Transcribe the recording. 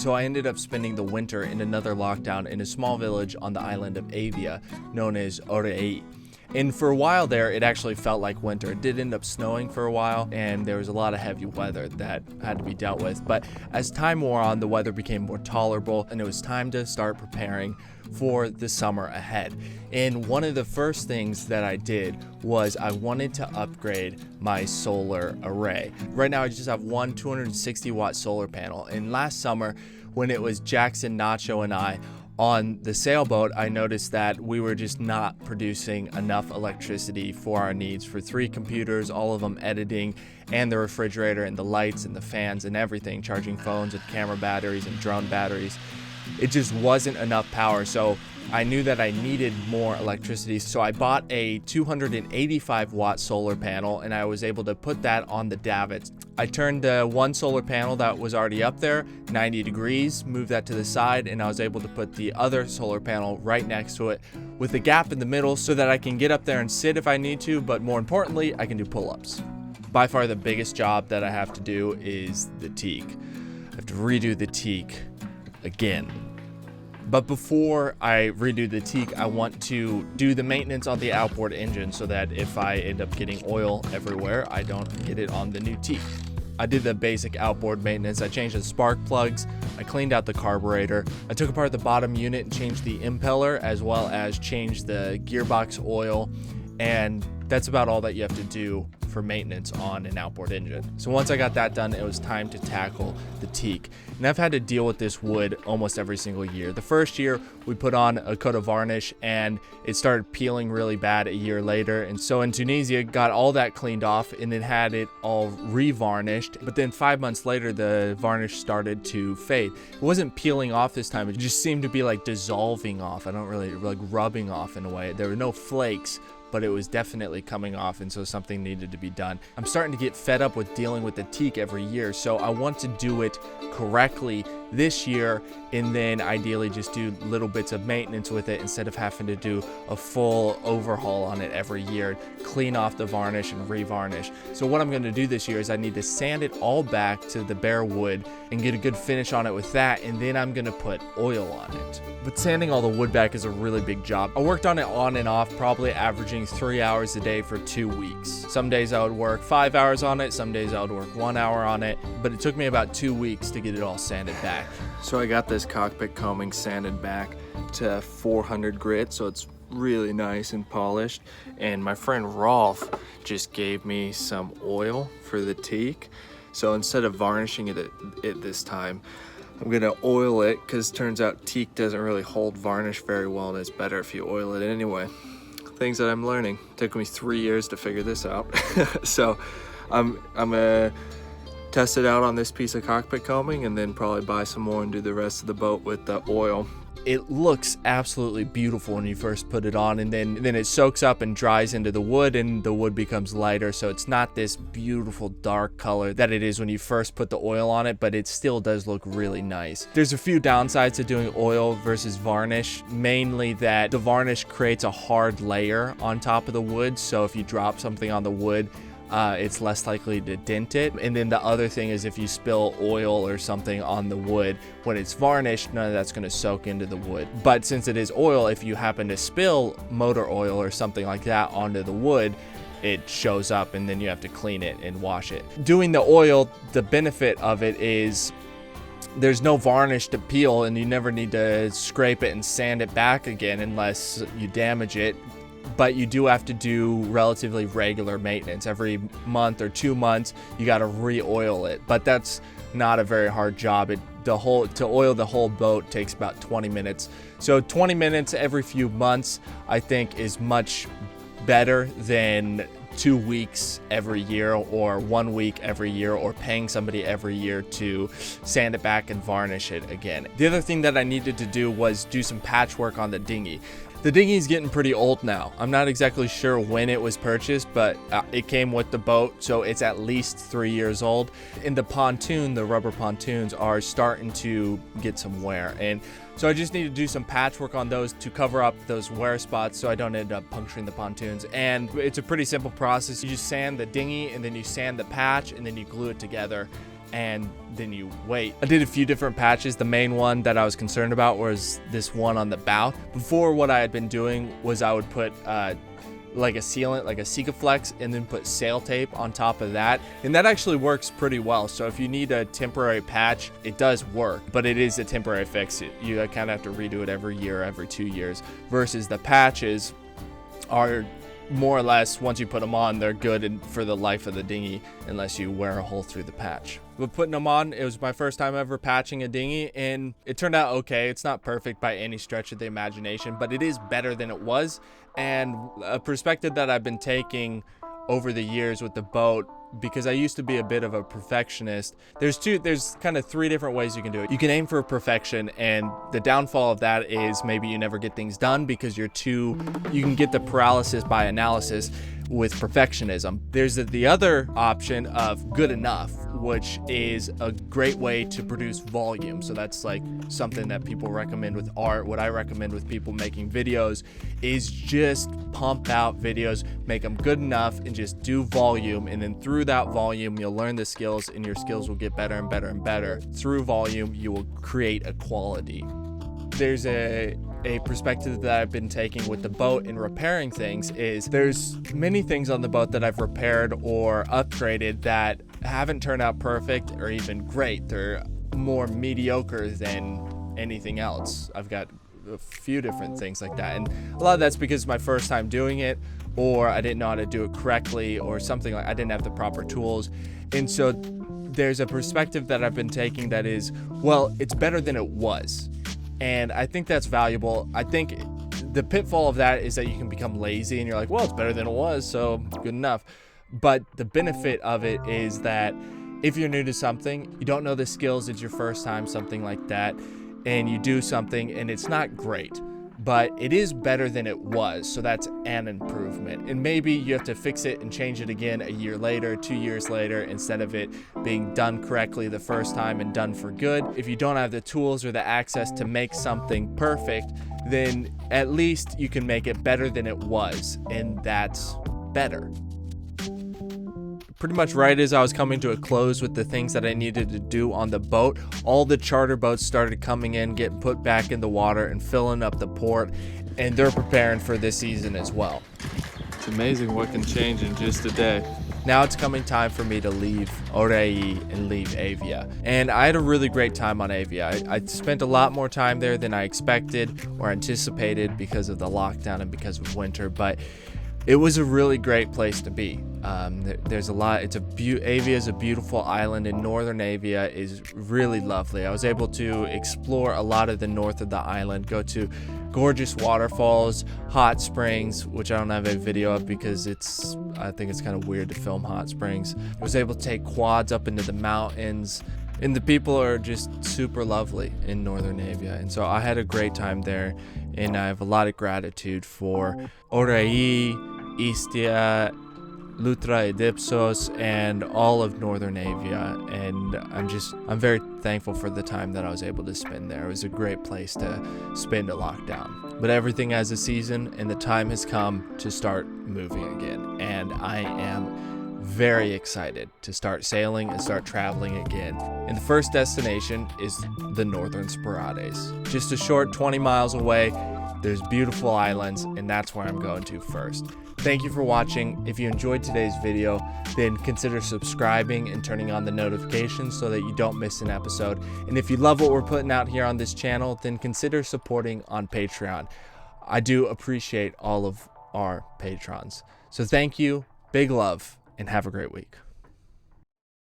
So I ended up spending the winter in another lockdown in a small village on the island of Evia, known as Orei. And for a while there, it actually felt like winter. It did end up snowing for a while, and there was a lot of heavy weather that had to be dealt with. But as time wore on, the weather became more tolerable, and it was time to start preparing for the summer ahead. And one of the first things that I did was I wanted to upgrade my solar array. Right now, I just have one 260-watt solar panel. And last summer, when it was Jackson, Nacho, and I on the sailboat, I noticed that we were just not producing enough electricity for our needs for 3 computers, all of them editing, and the refrigerator and the lights and the fans and everything, charging phones and camera batteries and drone batteries. It just wasn't enough power, so I knew that I needed more electricity. So I bought a 285-watt solar panel, and I was able to put that on the davits. I turned the one solar panel that was already up there 90 degrees, moved that to the side, and I was able to put the other solar panel right next to it with a gap in the middle so that I can get up there and sit if I need to, but more importantly, I can do pull-ups. By far the biggest job that I have to do is the Teak. I have to redo the Teak again. But before I redo the Teak, I want to do the maintenance on the outboard engine so that if I end up getting oil everywhere, I don't get it on the new Teak. I did the basic outboard maintenance. I changed the spark plugs, I cleaned out the carburetor, I took apart the bottom unit and changed the impeller, as well as changed the gearbox oil, and that's about all that you have to do for maintenance on an outboard engine. So once I got that done, it was time to tackle the Teak. And I've had to deal with this wood almost every single year. The first year we put on a coat of varnish and it started peeling really bad a year later. And so in Tunisia, got all that cleaned off and then had it all re-varnished. But then 5 months later, the varnish started to fade. It wasn't peeling off this time. It just seemed to be like dissolving off. I don't really like rubbing off in a way. There were no flakes, but it was definitely coming off, and so something needed to be done. I'm starting to get fed up with dealing with the Teak every year, so I want to do it correctly this year and then ideally just do little bits of maintenance with it instead of having to do a full overhaul on it every year, clean off the varnish and re-varnish. So what I'm going to do this year is I need to sand it all back to the bare wood and get a good finish on it with that, and then I'm going to put oil on it. But sanding all the wood back is a really big job. I worked on it on and off, probably averaging 3 hours a day for 2 weeks. Some days I would work 5 hours on it, some days I would work 1 hour on it, but it took me about 2 weeks to get it all sanded back. So I got this cockpit combing sanded back to 400 grit, so it's really nice and polished. And my friend Rolf just gave me some oil for the Teak. So instead of varnishing it this time, I'm gonna oil it, because turns out Teak doesn't really hold varnish very well, and it's better if you oil it anyway. Things that I'm learning. Took me 3 years to figure this out. So I'm gonna test it out on this piece of cockpit combing and then probably buy some more and do the rest of the boat with the oil. It looks absolutely beautiful when you first put it on, and then it soaks up and dries into the wood, and the wood becomes lighter, so it's not this beautiful dark color that it is when you first put the oil on it, but it still does look really nice. There's a few downsides to doing oil versus varnish, mainly that the varnish creates a hard layer on top of the wood, so if you drop something on the wood, it's less likely to dent it. And then the other thing is if you spill oil or something on the wood when it's varnished, none of that's going to soak into the wood. But since it is oil, if you happen to spill motor oil or something like that onto the wood, it shows up and then you have to clean it and wash it. Doing the oil, the benefit of it is there's no varnish to peel, and you never need to scrape it and sand it back again unless you damage it. But you do have to do relatively regular maintenance. Every month or 2 months, you got to re-oil it. But that's not a very hard job. To oil the whole boat takes about 20 minutes. So 20 minutes every few months, I think, is much better than 2 weeks every year or 1 week every year, or paying somebody every year to sand it back and varnish it again. The other thing that I needed to do was do some patchwork on the dinghy. The dinghy's getting pretty old now. I'm not exactly sure when it was purchased, but it came with the boat, so it's at least 3 years old. And the pontoon, the rubber pontoons, are starting to get some wear. And so I just need to do some patchwork on those to cover up those wear spots so I don't end up puncturing the pontoons. And it's a pretty simple process. You just sand the dinghy, and then you sand the patch, and then you glue it together. and then you wait. I did a few different patches. The main one that I was concerned about was this one on the bow. Before, what I had been doing was I would put like a sealant, like a Sikaflex, and then put sail tape on top of that, and that actually works pretty well. So if you need a temporary patch, it does work, but it is a temporary fix. You kind of have to redo it every year, every 2 years, versus the patches are more or less, once you put them on, they're good for the life of the dinghy, unless you wear a hole through the patch. But putting them on, it was my first time ever patching a dinghy, and it turned out okay. It's not perfect by any stretch of the imagination, but it is better than it was. And a perspective that I've been taking over the years with the boat, because I used to be a bit of a perfectionist, there's kind of 3 different ways you can do it. You can aim for perfection, and the downfall of that is maybe you never get things done because you can get the paralysis by analysis with perfectionism. There's the other option of good enough, which is a great way to produce volume. So that's like something that people recommend with art. What I recommend with people making videos is just pump out videos, make them good enough, and just do volume. And then through that volume, you'll learn the skills, and your skills will get better and better and better. Through volume, you will create a quality. There's a perspective that I've been taking with the boat and repairing things is there's many things on the boat that I've repaired or upgraded that haven't turned out perfect or even great. They're more mediocre than anything else. I've got a few different things like that, and a lot of that's because it's my first time doing it, or I didn't know how to do it correctly, or something like I didn't have the proper tools. And so there's a perspective that I've been taking that is, well, it's better than it was. And I think that's valuable. I think the pitfall of that is that you can become lazy and you're like, well, it's better than it was, so good enough. But the benefit of it is that if you're new to something, you don't know the skills, it's your first time, something like that, and you do something and it's not great, but it is better than it was. So that's an improvement. And maybe you have to fix it and change it again a year later, 2 years later, instead of it being done correctly the first time and done for good. If you don't have the tools or the access to make something perfect, then at least you can make it better than it was, and that's better. Pretty much right as I was coming to a close with the things that I needed to do on the boat, all the charter boats started coming in, getting put back in the water and filling up the port, and they're preparing for this season as well. It's amazing what can change in just a day. Now it's coming time for me to leave Orei and leave Evia. And I had a really great time on Evia. I spent a lot more time there than I expected or anticipated because of the lockdown and because of winter, but it was a really great place to be. There's a lot. Evia is a beautiful island, and northern Evia is really lovely. I was able to explore a lot of the north of the island, go to gorgeous waterfalls, hot springs, which I don't have a video of because I think it's kind of weird to film hot springs. I was able to take quads up into the mountains, and the people are just super lovely in northern Evia. And so I had a great time there, and I have a lot of gratitude for Orei, Istia, Lutra Edipsos, and all of northern Evia. And I'm very thankful for the time that I was able to spend there. It was a great place to spend a lockdown. But everything has a season, and the time has come to start moving again. And I am very excited to start sailing and start traveling again. And the first destination is the Northern Sporades. Just a short 20 miles away, there's beautiful islands, and that's where I'm going to first. Thank you for watching. If you enjoyed today's video, then consider subscribing and turning on the notifications so that you don't miss an episode. And if you love what we're putting out here on this channel, then consider supporting on Patreon. I do appreciate all of our patrons. So thank you, big love, and have a great week.